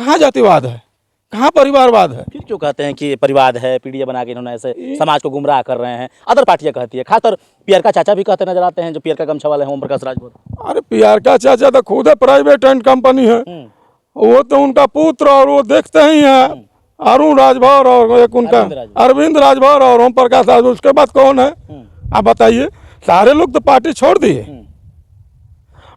कहाँ जातिवाद है, कहाँ परिवारवाद है? फिर क्यों कहते हैं कि परिवार है, पीढ़ियाँ बना के इन्होंने ऐसे समाज को गुमराह कर रहे हैं? अदर पार्टियाँ कहती है, खासतौर पियरका चाचा भी कहते नजर आते हैं, जो पियरका गमछा वाले हैं, ओम प्रकाश राजभर। अरे पियरका चाचा तो खुद है प्राइवेट एंड कंपनी है, वो तो उनका पुत्र, और वो देखते ही हैं अरुण राजभर और एक उनका अरविंद राजभर और ओम प्रकाश राजभर। उसके बाद कौन है आप बताइए? सारे लोग तो पार्टी छोड़ दिए।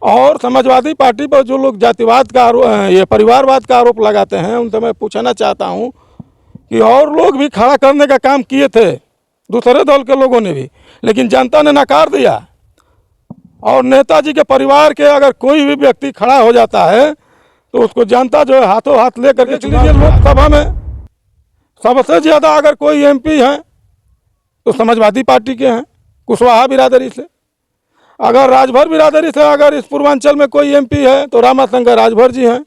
और समाजवादी पार्टी पर जो लोग जातिवाद का ये परिवारवाद का आरोप लगाते हैं, उनसे मैं पूछना चाहता हूं कि और लोग भी खड़ा करने का काम किए थे, दूसरे दल के लोगों ने भी, लेकिन जनता ने नकार दिया। और नेताजी के परिवार के अगर कोई भी व्यक्ति खड़ा हो जाता है तो उसको जनता जो है हाथों हाथ लेकर के लीजिए। लोकसभा में सबसे ज़्यादा अगर कोई MP हैं तो समाजवादी पार्टी के हैं, कुशवाहा बिरादरी से। अगर राजभर बिरादरी से अगर इस पूर्वांचल में कोई MP है तो रामाशंकर राजभर जी हैं।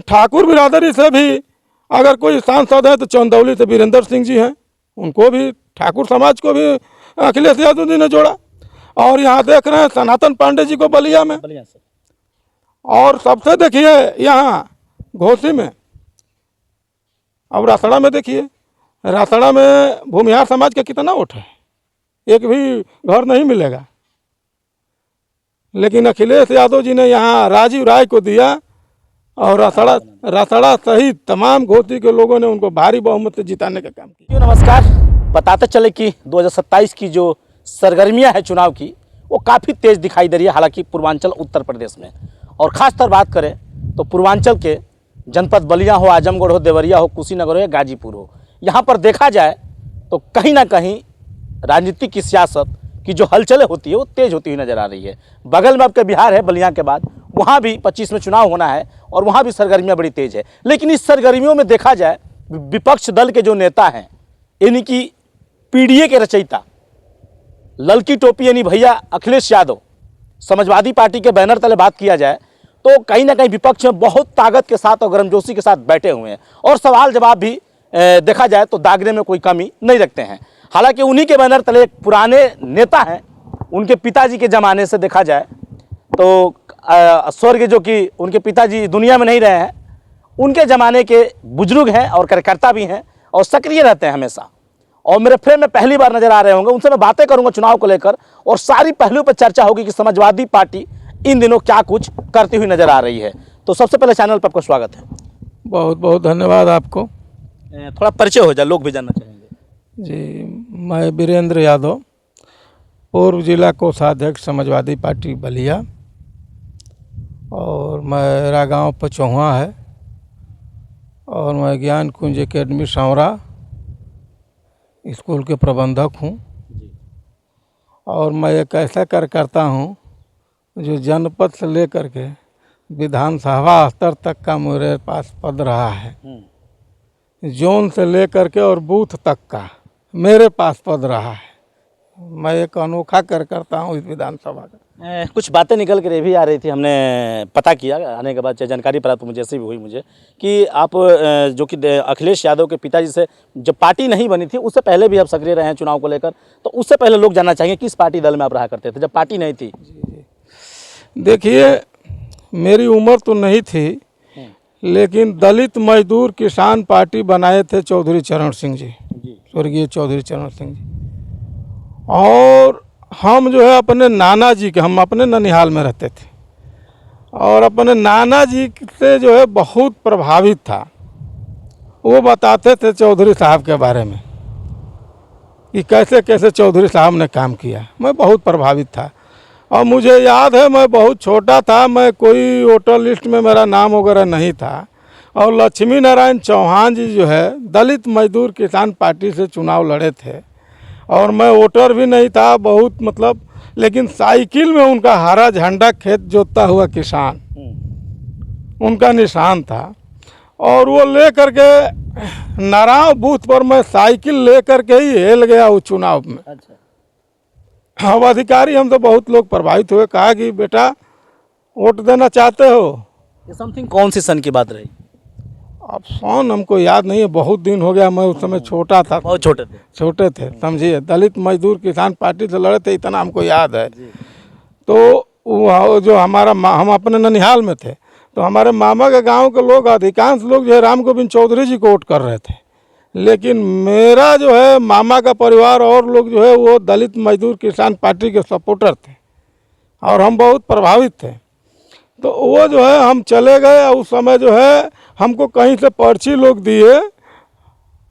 ठाकुर बिरादरी से भी अगर कोई सांसद है तो चंदौली से वीरेंद्र सिंह जी हैं, उनको भी ठाकुर समाज को भी अखिलेश यादव जी ने जोड़ा। और यहाँ देख रहे हैं सनातन पांडे जी को बलिया में, और सबसे देखिए यहाँ घोसी में, अब रासड़ा में देखिए, रासड़ा में भूमिहार समाज का कितना वोट है, एक भी घर नहीं मिलेगा। लेकिन अखिलेश यादव जी ने यहाँ राजीव राय को दिया, और रासड़ा सहित तमाम घोसी के लोगों ने उनको भारी बहुमत से जिताने का काम किया। नमस्कार, बताते चले कि 2027 की जो सरगर्मियां हैं चुनाव की, वो काफ़ी तेज़ दिखाई दे रही है, हालांकि पूर्वांचल उत्तर प्रदेश में। और ख़ासतौर बात करें तो पूर्वांचल के जनपद बलिया हो, आजमगढ़ हो, देवरिया हो, कुशीनगर हो या गाजीपुर हो, यहाँ पर देखा जाए तो कहीं ना कहीं राजनीतिक की सियासत की जो हलचलें होती है वो तेज़ होती हुई नज़र आ रही है। बगल में आपके बिहार है, बलिया के बाद वहाँ भी 25 में चुनाव होना है और वहाँ भी सरगर्मियाँ बड़ी तेज़ है। लेकिन इस सरगर्मियों में देखा जाए विपक्ष दल के जो नेता हैं, यानी कि PDA के रचयिता ललकी टोपी यानी भैया अखिलेश यादव, समाजवादी पार्टी के बैनर तले बात किया जाए तो कहीं ना कहीं विपक्ष में बहुत ताकत के साथ और गर्मजोशी के साथ बैठे हुए हैं, और सवाल जवाब भी देखा जाए तो दागने में कोई कमी नहीं रखते हैं। हालांकि उन्हीं के बैनर तले एक पुराने नेता हैं, उनके पिताजी के ज़माने से देखा जाए तो स्वर्ग जो कि उनके पिताजी दुनिया में नहीं रहे हैं, उनके ज़माने के बुजुर्ग हैं और कार्यकर्ता भी हैं और सक्रिय रहते हैं हमेशा। और मेरे फ्रेंड में पहली बार नज़र आ रहे होंगे, उनसे मैं बातें करूंगा चुनाव को लेकर, और सारी पहलू पर चर्चा होगी कि समाजवादी पार्टी इन दिनों क्या कुछ करती हुई नज़र आ रही है। तो सबसे पहले चैनल पर आपका स्वागत है। बहुत बहुत धन्यवाद आपको। थोड़ा परिचय हो जाए, लोग भी जानना चाहेंगे। जी, मैं वीरेंद्र यादव, पूर्व जिला कोषाध्यक्ष समाजवादी पार्टी बलिया, और मेरा गांव पचौहा है, और मैं ज्ञान कुंज एकेडमी सांवरा स्कूल के प्रबंधक हूं। और मैं एक ऐसा कार्यकर्ता हूं जो जनपद से लेकर के विधानसभा स्तर तक का मेरे पास पद रहा है, जोन से लेकर के और बूथ तक का मेरे पास पद रहा है। मैं एक अनोखा कार्यकर्ता हूँ इस विधानसभा का। कुछ बातें निकल कर ये भी आ रही थी, हमने पता किया आने के बाद, जानकारी प्राप्त मुझे ऐसी भी हुई मुझे कि आप जो कि अखिलेश यादव के पिताजी से जब पार्टी नहीं बनी थी उससे पहले भी आप सक्रिय रहे हैं चुनाव को लेकर, तो उससे पहले लोग जानना चाहेंगे किस पार्टी दल में आप रहा करते थे जब पार्टी नहीं थी? देखिए, मेरी उम्र तो नहीं थी, लेकिन दलित मजदूर किसान पार्टी बनाए थे चौधरी चरण सिंह जी, स्वर्गीय चौधरी चरण सिंह जी। और हम जो है अपने नाना जी के, हम अपने ननिहाल में रहते थे, और अपने नाना जी से जो है बहुत प्रभावित था। वो बताते थे चौधरी साहब के बारे में कि कैसे कैसे चौधरी साहब ने काम किया। मैं बहुत प्रभावित था, और मुझे याद है मैं बहुत छोटा था, मैं कोई वोटर लिस्ट में मेरा नाम वगैरह नहीं था, और लक्ष्मी नारायण चौहान जी जो है दलित मजदूर किसान पार्टी से चुनाव लड़े थे, और मैं वोटर भी नहीं था बहुत, मतलब, लेकिन साइकिल में उनका हरा झंडा खेत जोतता हुआ किसान उनका निशान था। और वो ले करके नाराव बूथ पर मैं साइकिल ले करके ही हेल गया उस चुनाव में। अच्छा। अब अधिकारी हम तो बहुत लोग प्रभावित हुए, कहा कि बेटा वोट देना चाहते हो। ये समथिंग कौन सी सन की बात रही? अब सन हमको याद नहीं है, बहुत दिन हो गया, मैं उस समय छोटा था, बहुत छोटे थे समझिए। दलित मजदूर किसान पार्टी से लड़े थे, इतना हमको याद है। तो वो जो हमारा हम अपने ननिहाल में थे, तो हमारे मामा के गांव के लोग अधिकांश लोग जो है राम गोविंद चौधरी जी को वोट कर रहे थे, लेकिन मेरा जो है मामा का परिवार और लोग जो है वो दलित मजदूर किसान पार्टी के सपोर्टर थे और हम बहुत प्रभावित थे। तो वो जो है हम चले गए, उस समय जो है हमको कहीं से पर्ची लोग दिए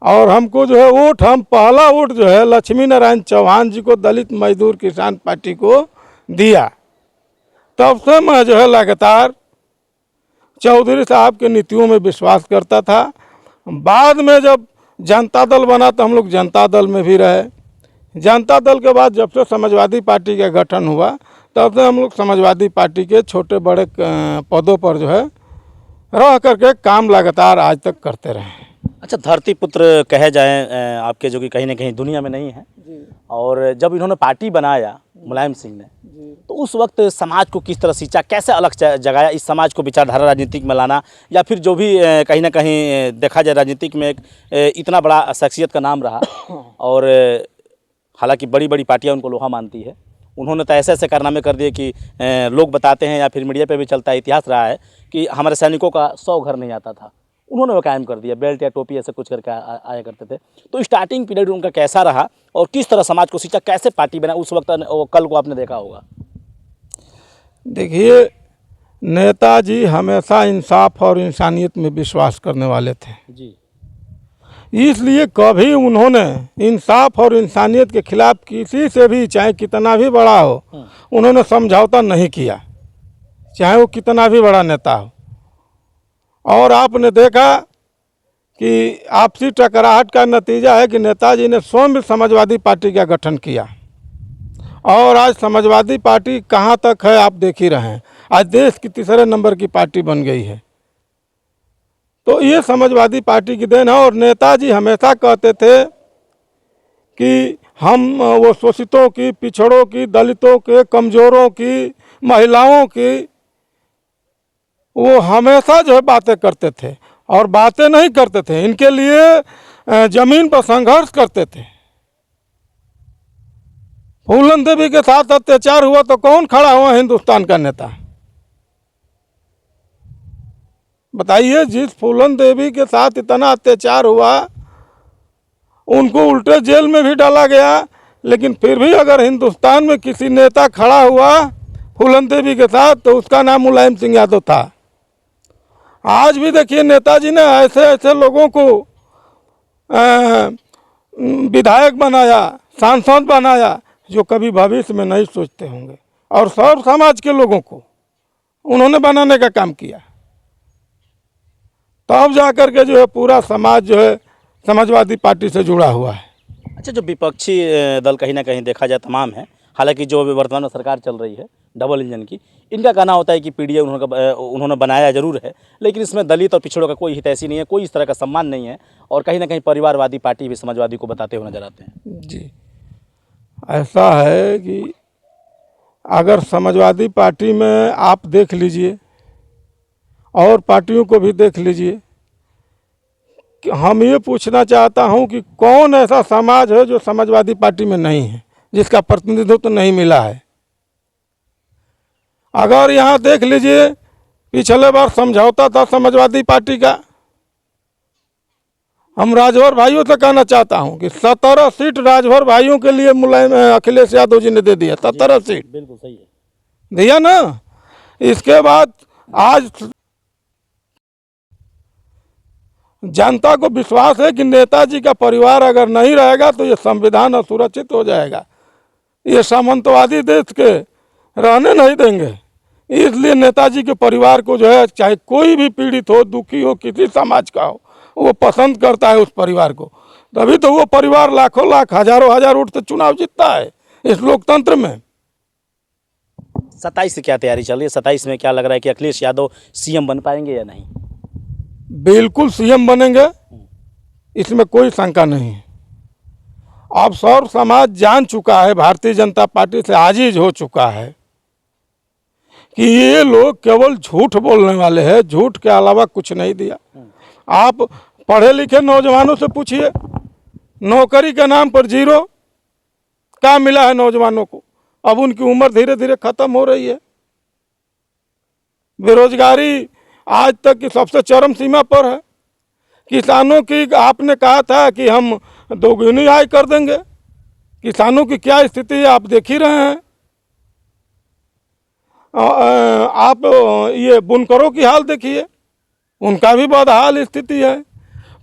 और हमको जो है वोट, हम पहला वोट जो है लक्ष्मी नारायण चौहान जी को दलित मजदूर किसान पार्टी को दिया। तब से मैं जो है लगातार चौधरी साहब के नीतियों में विश्वास करता था। बाद में जब जनता दल बना तो हम लोग जनता दल में भी रहे। जनता दल के बाद जब से समाजवादी पार्टी का गठन हुआ तब से हम लोग समाजवादी पार्टी के छोटे बड़े पदों पर जो है रह करके काम लगातार आज तक करते रहे। अच्छा, धरती पुत्र कहे जाएं आपके, जो कि कहीं ना कहीं दुनिया में नहीं है, और जब इन्होंने पार्टी बनाया मुलायम सिंह ने, तो उस वक्त समाज को किस तरह सींचा, कैसे अलग जगाया, इस समाज को विचारधारा राजनीतिक में लाना, या फिर जो भी कहीं ना कहीं देखा जाए राजनीतिक में एक इतना बड़ा शख्सियत का नाम रहा और हालांकि बड़ी बड़ी पार्टियां उनको लोहा मानती है, उन्होंने तो ऐसे ऐसे कारनामे कर दिए कि लोग बताते हैं या फिर मीडिया पे भी चलता है, इतिहास रहा है कि हमारे सैनिकों का 100 घर नहीं आता था, उन्होंने वो कायम कर दिया, बेल्ट या टोपी ऐसे कुछ करके आया करते थे। तो स्टार्टिंग पीरियड उनका कैसा रहा और किस तरह समाज को सींचा, कैसे पार्टी बना उस वक्त, कल को आपने देखा होगा? देखिए, नेताजी हमेशा इंसाफ और इंसानियत में विश्वास करने वाले थे जी। इसलिए कभी उन्होंने इंसाफ और इंसानियत के खिलाफ किसी से भी, चाहे कितना भी बड़ा हो, उन्होंने समझौता नहीं किया, चाहे वो कितना भी बड़ा नेता हो। और आपने देखा कि आपसी टकराहट का नतीजा है कि नेताजी ने स्वयं समाजवादी पार्टी का गठन किया और आज समाजवादी पार्टी कहाँ तक है आप देख ही रहे हैं। आज देश की तीसरे नंबर की पार्टी बन गई है। तो ये समाजवादी पार्टी की देन है। और नेताजी हमेशा कहते थे कि हम वो शोषितों की, पिछड़ों की, दलितों के, कमज़ोरों की, महिलाओं की, वो हमेशा जो है बातें करते थे और बातें नहीं करते थे, इनके लिए जमीन पर संघर्ष करते थे। फूलन देवी के साथ अत्याचार हुआ तो कौन खड़ा हुआ हिंदुस्तान का नेता? बताइए, जिस फूलन देवी के साथ इतना अत्याचार हुआ, उनको उल्टे जेल में भी डाला गया, लेकिन फिर भी अगर हिंदुस्तान में किसी नेता खड़ा हुआ फूलन देवी के साथ तो उसका नाम मुलायम सिंह यादव था। आज भी देखिए, नेताजी ने ऐसे ऐसे लोगों को विधायक बनाया, सांसद बनाया, जो कभी भविष्य में नहीं सोचते होंगे, और सब समाज के लोगों को उन्होंने बनाने का काम किया। तब जाकर के जो है पूरा समाज जो है समाजवादी पार्टी से जुड़ा हुआ है। अच्छा, जो विपक्षी दल कहीं ना कहीं देखा जाए तमाम है, हालांकि जो अभी वर्तमान में सरकार चल रही है डबल इंजन की, इनका कहना होता है कि पीडीए उन्होंने बनाया जरूर है, लेकिन इसमें दलित और पिछड़ों का कोई हितैषी नहीं है, कोई इस तरह का सम्मान नहीं है, और कहीं ना कहीं परिवारवादी पार्टी भी समाजवादी को बताते हुए नजर आते हैं। जी, ऐसा है कि अगर समाजवादी पार्टी में आप देख लीजिए और पार्टियों को भी देख लीजिए, कि हम ये पूछना चाहता हूं कि कौन ऐसा समाज है जो समाजवादी पार्टी में नहीं है, जिसका प्रतिनिधित्व तो नहीं मिला है। अगर यहाँ देख लीजिए, पिछले बार समझौता था समाजवादी पार्टी का। हम राजभर भाइयों से कहना चाहता हूं कि 17 सीट राजभर भाइयों के लिए मुलायम अखिलेश यादव जी ने दे दिया, 17 सीट बिल्कुल सही है, दिया ना। इसके बाद आज जनता को विश्वास है कि नेताजी का परिवार अगर नहीं रहेगा तो ये संविधान असुरक्षित हो जाएगा, ये सामंतवादी देश के रहने नहीं देंगे। इसलिए नेताजी के परिवार को जो है, चाहे कोई भी पीड़ित हो, दुखी हो, किसी समाज का हो, वो पसंद करता है उस परिवार को। तभी तो वो परिवार लाखों लाख, हजारों हजार वोट से चुनाव जीतता है इस लोकतंत्र में। 27 से क्या तैयारी चल रही है? 27 में क्या लग रहा है कि अखिलेश यादव सीएम बन पाएंगे या नहीं? बिल्कुल सीएम बनेंगे, इसमें कोई शंका नहीं है। अब सर्व समाज जान चुका है, भारतीय जनता पार्टी से आजीज हो चुका है कि ये लोग केवल झूठ बोलने वाले हैं, झूठ के अलावा कुछ नहीं दिया। आप पढ़े लिखे नौजवानों से पूछिए, नौकरी के नाम पर जीरो, क्या मिला है नौजवानों को? अब उनकी उम्र धीरे धीरे खत्म हो रही है, बेरोजगारी आज तक की सबसे चरम सीमा पर है। किसानों की आपने कहा था कि हम दोगुनी आय कर देंगे, किसानों की क्या स्थिति है आप देख ही रहे हैं। आप ये बुनकरों की हाल देखिए, उनका भी बदहाल स्थिति है।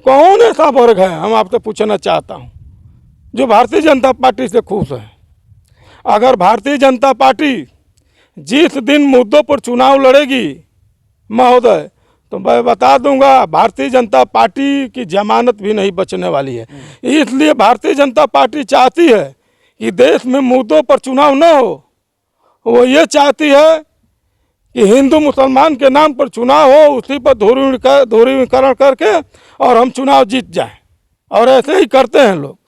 कौन ऐसा वर्ग है, हम आपसे पूछना चाहता हूँ, जो भारतीय जनता पार्टी से खुश है? अगर भारतीय जनता पार्टी जिस दिन मुद्दों पर चुनाव लड़ेगी महोदय, तो मैं बता दूंगा भारतीय जनता पार्टी की जमानत भी नहीं बचने वाली है। इसलिए भारतीय जनता पार्टी चाहती है कि देश में मुद्दों पर चुनाव न हो। वो ये चाहती है कि हिंदू मुसलमान के नाम पर चुनाव हो, उसी पर ध्रुवीकरण करके और हम चुनाव जीत जाएं, और ऐसे ही करते हैं लोग।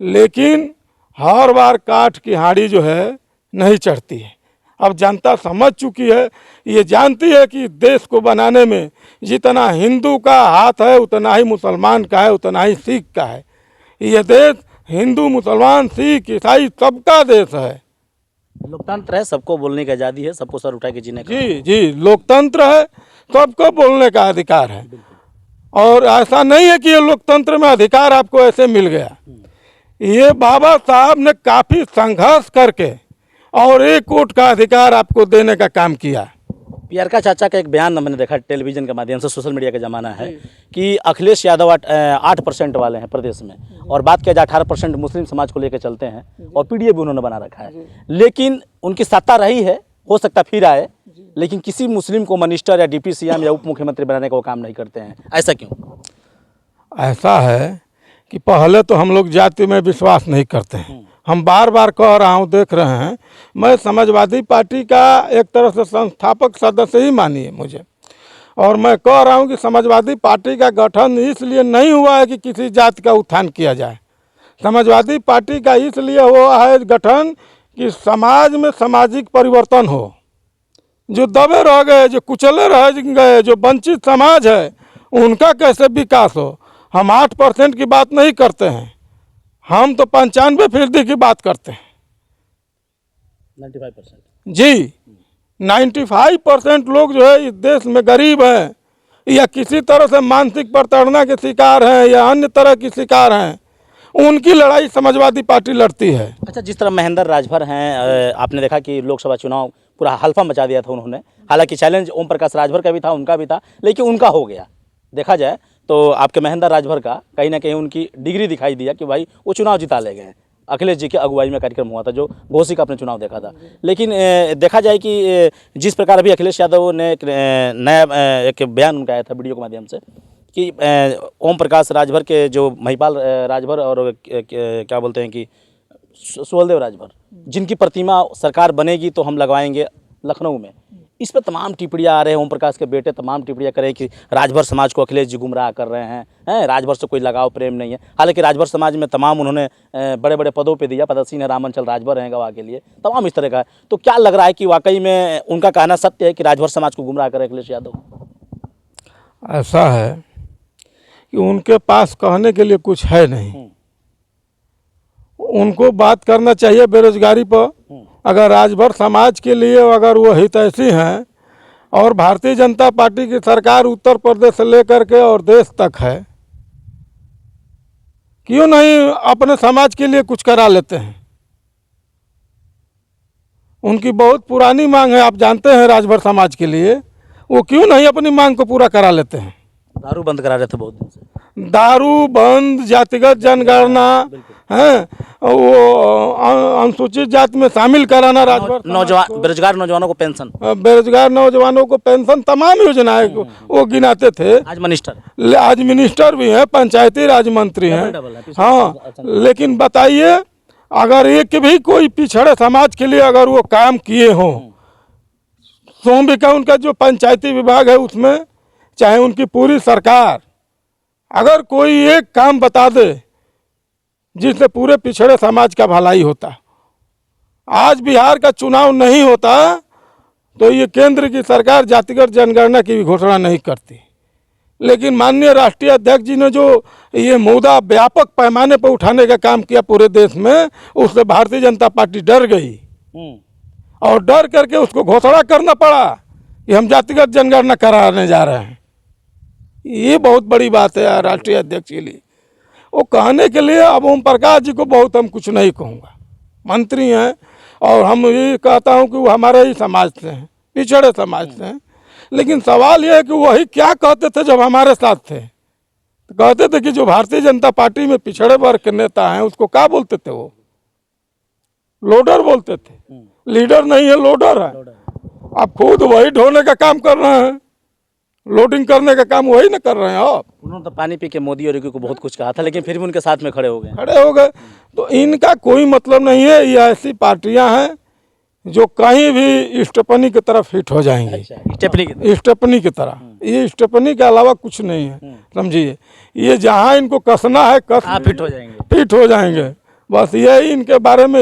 लेकिन हर बार काठ की हांडी जो है नहीं चढ़ती है। अब जनता समझ चुकी है, ये जानती है कि देश को बनाने में जितना हिंदू का हाथ है उतना ही मुसलमान का है, उतना ही सिख का है। ये देश हिंदू मुसलमान सिख ईसाई सबका देश है। लोकतंत्र है, सबको बोलने की आज़ादी है, सबको सर उठा के जीने का। जी जी, लोकतंत्र है, सबको बोलने का अधिकार है। और ऐसा नहीं है कि ये लोकतंत्र में अधिकार आपको ऐसे मिल गया। ये बाबा साहब ने काफ़ी संघर्ष करके और एक वोट का अधिकार आपको देने का काम किया। पीआरका चाचा का एक बयान मैंने देखा टेलीविजन के माध्यम से, सोशल मीडिया का ज़माना है, कि अखिलेश यादव 8% वाले हैं प्रदेश में, और बात किया जाए 18% मुस्लिम समाज को लेकर चलते हैं, और पीडीए भी उन्होंने बना रखा है। लेकिन उनकी सत्ता रही है, हो सकता फिर आए, लेकिन किसी मुस्लिम को मिनिस्टर या डिप्टी सीएम या उप मुख्यमंत्री बनाने का वो काम नहीं करते हैं। ऐसा क्यों? ऐसा है कि पहले तो हम लोग जाति में विश्वास नहीं करते हैं। हम बार बार कह रहा हूँ, देख रहे हैं, मैं समाजवादी पार्टी का एक तरह से संस्थापक सदस्य ही मानिए मुझे, और मैं कह रहा हूँ कि समाजवादी पार्टी का गठन इसलिए नहीं हुआ है कि किसी जाति का उत्थान किया जाए। समाजवादी पार्टी का इसलिए हुआ है गठन कि समाज में सामाजिक परिवर्तन हो। जो दबे रह गए, जो कुचले रह गए, जो वंचित समाज है, उनका कैसे विकास हो। हम 8% की बात नहीं करते हैं, हम तो 95% की बात करते हैं। 95% जी, 95% लोग जो है इस देश में गरीब हैं, या किसी तरह से मानसिक प्रताड़ना के शिकार हैं, या अन्य तरह की शिकार हैं। उनकी लड़ाई समाजवादी पार्टी लड़ती है। अच्छा, जिस तरह महेंद्र राजभर हैं, आपने देखा कि लोकसभा चुनाव पूरा हल्फा मचा दिया था उन्होंने। हालांकि चैलेंज ओम प्रकाश राजभर का भी था, उनका भी था, लेकिन उनका हो गया। देखा जाए तो आपके महेंद्र राजभर का कहीं ना कहीं उनकी डिग्री दिखाई दिया कि भाई वो चुनाव जिता ले गए। अखिलेश जी की अगुवाई में कार्यक्रम हुआ था, जो घोसी का आपने चुनाव देखा था। लेकिन देखा जाए कि जिस प्रकार अभी अखिलेश यादव ने एक नया एक बयान उनका आया था वीडियो के माध्यम से, कि ओम प्रकाश राजभर के जो महिपाल राजभर और क्या बोलते हैं कि सुहलदेव राजभर, जिनकी प्रतिमा सरकार बनेगी तो हम लगवाएंगे लखनऊ में, इस पर तमाम टिप्पणियाँ आ रहे हैं। ओम प्रकाश के बेटे तमाम टिप्पणियाँ कर रहे हैं कि राजभर समाज को अखिलेश जी गुमराह कर रहे हैं, राजभर से कोई लगाव प्रेम नहीं है। हालांकि राजभर समाज में तमाम उन्होंने बड़े बड़े पदों पे दिया, पदसीन है, रामंचल राजभर हैं गवाह के लिए, तमाम इस तरह का है। तो क्या लग रहा है कि वाकई में उनका कहना सत्य है कि राजभर समाज को गुमराह करे अखिलेश यादव? ऐसा है कि उनके पास कहने के लिए कुछ है नहीं। उनको बात करना चाहिए बेरोजगारी पर। अगर राजभर समाज के लिए अगर वो हितैषी हैं, और भारतीय जनता पार्टी की सरकार उत्तर प्रदेश से लेकर के और देश तक है, क्यों नहीं अपने समाज के लिए कुछ करा लेते हैं। उनकी बहुत पुरानी मांग है, आप जानते हैं, राजभर समाज के लिए। वो क्यों नहीं अपनी मांग को पूरा करा लेते हैं। दारू बंद करा रहे थे बहुत दिन से, दारू बंद, जातिगत जनगणना है, वो अनुसूचित जाति में शामिल कराना, राजभर नौजवान बेरोजगार नौजवानों को पेंशन, बेरोजगार नौजवानों को पेंशन, तमाम योजनाएं वो गिनाते थे। आज मिनिस्टर भी हैं, पंचायती राज मंत्री हैं। हाँ, लेकिन बताइए, अगर एक भी कोई पिछड़े समाज के लिए अगर वो काम किए हों, सोम का उनका जो पंचायती विभाग है उसमें, चाहे उनकी पूरी सरकार अगर कोई एक काम बता दे जिससे पूरे पिछड़े समाज का भलाई होता। आज बिहार का चुनाव नहीं होता तो ये केंद्र की सरकार जातिगत जनगणना की भी घोषणा नहीं करती। लेकिन माननीय राष्ट्रीय अध्यक्ष जी ने जो ये मुद्दा व्यापक पैमाने पर उठाने का काम किया पूरे देश में, उससे भारतीय जनता पार्टी डर गई, और डर करके उसको घोषणा करना पड़ा कि हम जातिगत जनगणना कराने जा रहे हैं। ये बहुत बड़ी बात है राष्ट्रीय अध्यक्ष के लिए। वो कहने के लिए अब ओम प्रकाश जी को बहुत हम कुछ नहीं कहूँगा, मंत्री हैं और हम ये कहता हूँ कि वो हमारे ही समाज से हैं, पिछड़े समाज से हैं। लेकिन सवाल ये है कि वही क्या कहते थे जब हमारे साथ थे। तो कहते थे कि जो भारतीय जनता पार्टी में पिछड़े वर्ग के नेता हैं उसको क्या बोलते थे, वो लोडर बोलते थे। लीडर नहीं है, लोडर है। आप खुद वही ढोने का काम कर रहे हैं, लोडिंग करने का काम वही ना कर रहे हैं आप। उन्होंने तो पानी पी के मोदी और योगी को बहुत कुछ कहा था, लेकिन फिर भी उनके साथ में खड़े हो गए। तो इनका कोई मतलब नहीं है। ये ऐसी पार्टियां हैं जो कहीं भी स्टेपनी की तरफ हिट हो जाएंगी। स्टेपनी की तरह, ये स्टेपनी के अलावा कुछ नहीं है, समझिए। ये जहां इनको कसना है आप फिट हो जाएंगे। बस यही इनके बारे में,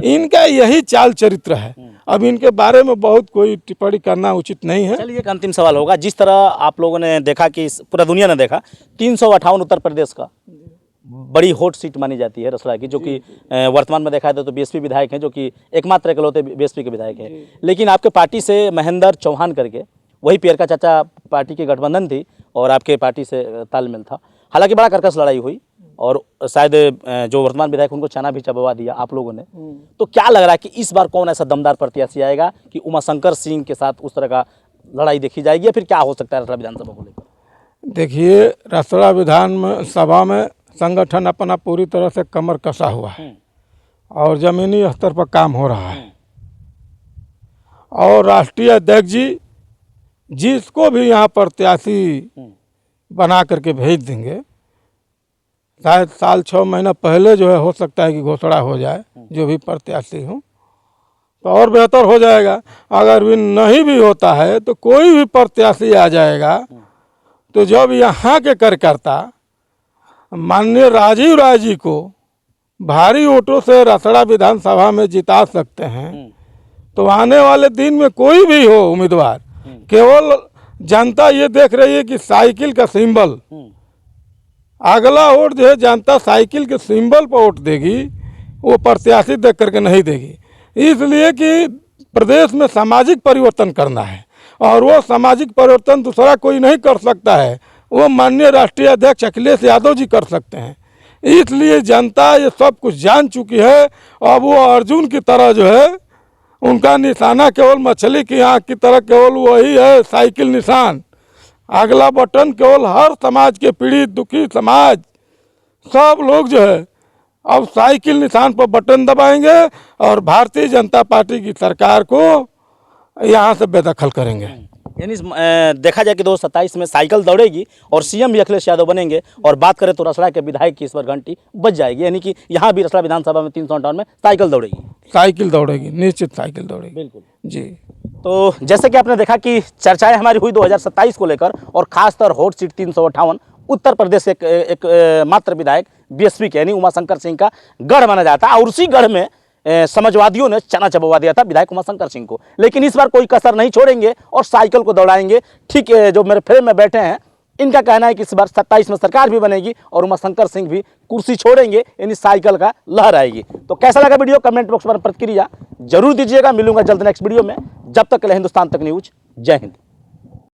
इनका यही चाल चरित्र है। अब इनके बारे में बहुत कोई टिप्पणी करना उचित नहीं है। चलिए, एक अंतिम सवाल होगा। जिस तरह आप लोगों ने देखा कि पूरा दुनिया ने देखा, 358 उत्तर प्रदेश का बड़ी हॉट सीट मानी जाती है रसड़ा की, जो कि वर्तमान में देखा जाए तो बीएसपी विधायक हैं, जो कि एकमात्र इकलौते बीएसपी के विधायक हैं। लेकिन आपके पार्टी से महेंद्र चौहान करके, वही पियर का चाचा पार्टी की गठबंधन थी और आपके पार्टी से तालमेल था। हालांकि बड़ा कर्कश लड़ाई हुई और शायद जो वर्तमान विधायक उनको चना भी चबवा दिया आप लोगों ने। तो क्या लग रहा है कि इस बार कौन ऐसा दमदार प्रत्याशी आएगा कि उमाशंकर सिंह के साथ उस तरह का लड़ाई देखी जाएगी, या फिर क्या हो सकता है रसड़ा विधानसभा को लेकर? देखिए, रसड़ा विधानसभा में संगठन अपना पूरी तरह से कमर कसा हुआ है और जमीनी स्तर पर काम हो रहा है। और राष्ट्रीय अध्यक्ष जी जिसको भी यहाँ प्रत्याशी बना करके भेज देंगे, शायद साल 6 महीना पहले जो है हो सकता है कि घोषणा हो जाए जो भी प्रत्याशी हो, तो और बेहतर हो जाएगा। अगर भी नहीं भी होता है तो कोई भी प्रत्याशी आ जाएगा, तो जब यहाँ के कार्यकर्ता माननीय राजीव राय जी को भारी वोटों से रसड़ा विधानसभा में जिता सकते हैं, तो आने वाले दिन में कोई भी हो उम्मीदवार, केवल जनता ये देख रही है कि साइकिल का सिंबल, अगला वोट जो है जनता साइकिल के सिंबल पर वोट देगी, वो प्रत्याशी देख करके नहीं देगी। इसलिए कि प्रदेश में सामाजिक परिवर्तन करना है और वो सामाजिक परिवर्तन दूसरा कोई नहीं कर सकता है, वो माननीय राष्ट्रीय अध्यक्ष अखिलेश यादव जी कर सकते हैं। इसलिए जनता ये सब कुछ जान चुकी है। अब वो अर्जुन की तरह जो है, उनका निशाना केवल मछली की आँख की तरह केवल वही है, साइकिल निशान। अगला बटन केवल हर समाज के पीड़ित दुखी समाज, सब लोग जो है अब साइकिल निशान पर बटन दबाएंगे और भारतीय जनता पार्टी की सरकार को यहाँ से बेदखल करेंगे। यानी देखा जाए कि 2027 में साइकिल दौड़ेगी और सीएम भी अखिलेश यादव बनेंगे। और बात करें तो रसड़ा के विधायक की इस बार घंटी बज जाएगी, यानी कि यहाँ भी रसड़ा विधानसभा में 358 में साइकिल दौड़ेगी, निश्चित साइकिल दौड़ेगी। बिल्कुल जी। तो जैसे कि आपने देखा कि चर्चाएं हमारी हुई 2027 को लेकर, और खासतौर हॉट सीट 358 उत्तर प्रदेश के एक मात्र विधायक बीएसपी के यानी उमाशंकर सिंह का गढ़ माना जाता है, और उसी गढ़ में समाजवादियों ने चना चबवा दिया था विधायक उमाशंकर सिंह को। लेकिन इस बार कोई कसर नहीं छोड़ेंगे और साइकिल को दौड़ाएंगे। ठीक जो मेरे फ्रेम में बैठे हैं, इनका कहना है कि इस बार 27 में सरकार भी बनेगी और उमाशंकर सिंह भी कुर्सी छोड़ेंगे, यानी साइकिल का लहर आएगी। तो कैसा लगा वीडियो, कमेंट बॉक्स में प्रतिक्रिया जरूर दीजिएगा। मिलूंगा जल्द नेक्स्ट वीडियो में। जब तक के लिए हिंदुस्तान तक न्यूज। जय हिंद।